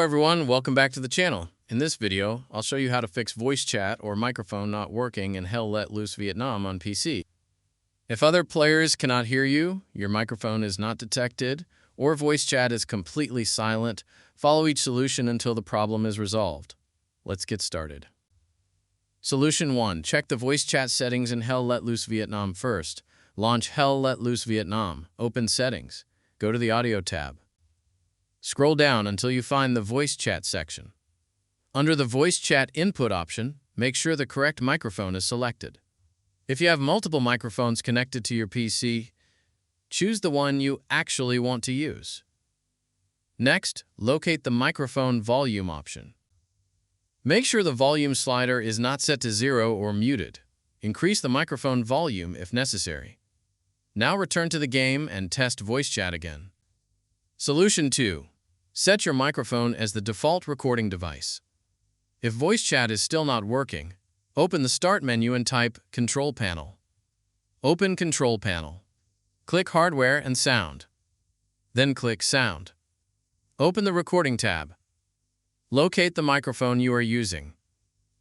everyone, welcome back to the channel. In this video, I'll show you how to fix voice chat or microphone not working in Hell Let Loose Vietnam on PC. If other players cannot hear you, your microphone is not detected, or voice chat is completely silent, follow each solution until the problem is resolved. Let's get started. Solution 1. Check the voice chat settings in Hell Let Loose Vietnam first. Launch Hell Let Loose Vietnam. Open Settings. Go to the Audio tab. Scroll down until you find the Voice Chat section. Under the Voice Chat Input option, make sure the correct microphone is selected. If you have multiple microphones connected to your PC, choose the one you actually want to use. Next, locate the Microphone Volume option. Make sure the volume slider is not set to 0 or muted. Increase the microphone volume if necessary. Now return to the game and test voice chat again. Solution 2. Set your microphone as the default recording device. If voice chat is still not working, open the Start menu and type Control Panel. Open Control Panel. Click Hardware and Sound. Then click Sound. Open the Recording tab. Locate the microphone you are using.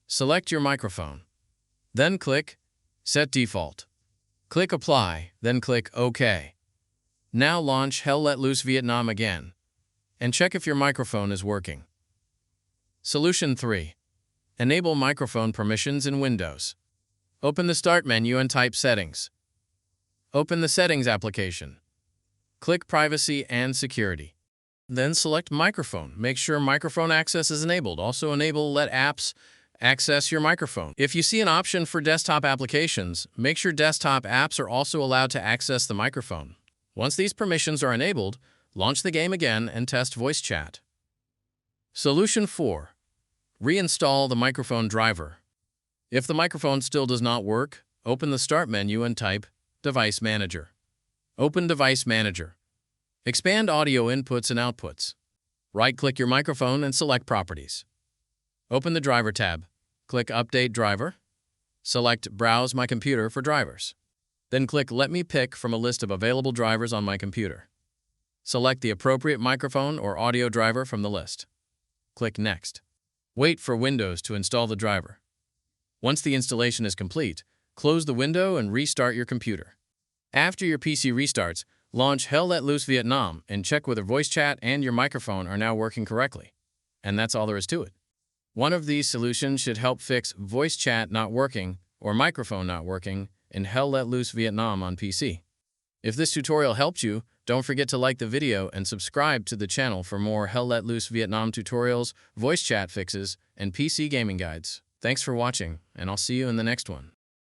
Select your microphone. Then click Set Default. Click Apply, then click OK. Now launch Hell Let Loose Vietnam again, and check if your microphone is working. Solution 3. Enable microphone permissions in Windows. Open the Start menu and type Settings. Open the Settings application. Click Privacy and Security. Then select Microphone. Make sure microphone access is enabled. Also enable Let Apps access your microphone. If you see an option for desktop applications, make sure desktop apps are also allowed to access the microphone. Once these permissions are enabled, launch the game again and test voice chat. Solution 4. Reinstall the microphone driver. If the microphone still does not work, open the Start menu and type Device Manager. Open Device Manager. Expand audio inputs and outputs. Right-click your microphone and select Properties. Open the Driver tab. Click Update Driver. Select Browse My Computer for drivers. Then click Let me pick from a list of available drivers on my computer. Select the appropriate microphone or audio driver from the list. Click Next. Wait for Windows to install the driver. Once the installation is complete, close the window and restart your computer. After your PC restarts, launch Hell Let Loose Vietnam and check whether voice chat and your microphone are now working correctly. And that's all there is to it. One of these solutions should help fix voice chat not working or microphone not working in Hell Let Loose Vietnam on PC. If this tutorial helped you, don't forget to like the video and subscribe to the channel for more Hell Let Loose Vietnam tutorials, voice chat fixes, and PC gaming guides. Thanks for watching, and I'll see you in the next one.